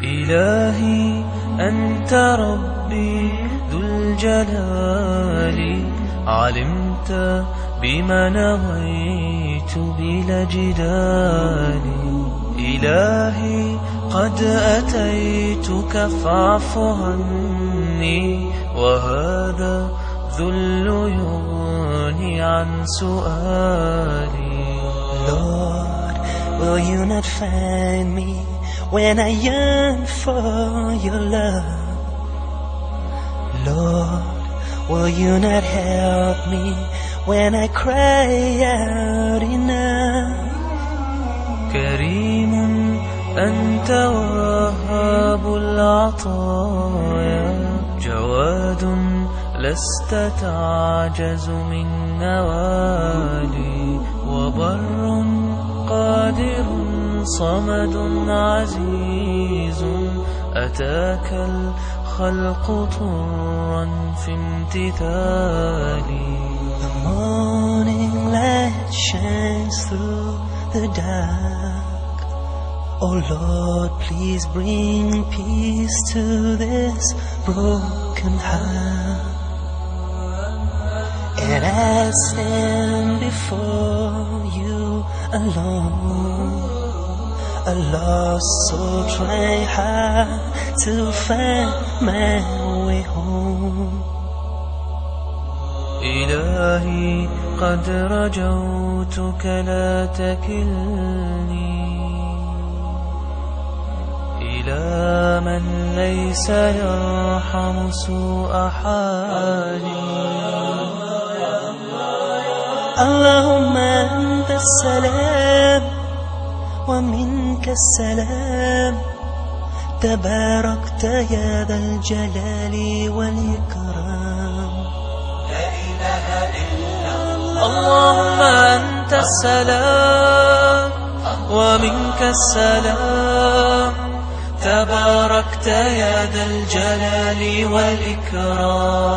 إلهي أنت ربي ذو الجلال، علمت بما نويت بلا جدال. إلهي قد أتيتك فاعف عني، وهذا ذل يغني عن سؤالي. Lord, will you not find me when I yearn for your love? Lord, will you not help me when I cry out enough? كريم أنت وهاب العطايا، جواد لست تعجز من نوالي، وبر قادر صمد عزيز، أتاك الخلق طرا في امتثالي. The morning light shines through the dark. Oh Lord, please bring peace to this broken heart. And I stand before you alone, a lost soul trying hard to find my way home. إلهي قد رجوتك لا تكلني إلى من ليس يرحم سوء حالي. اللهم أنت السلام ومنك السلام، تباركت يا ذا الجلال والإكرام. اللهم أنت السلام ومنك السلام، تباركت يا ذا الجلال والإكرام.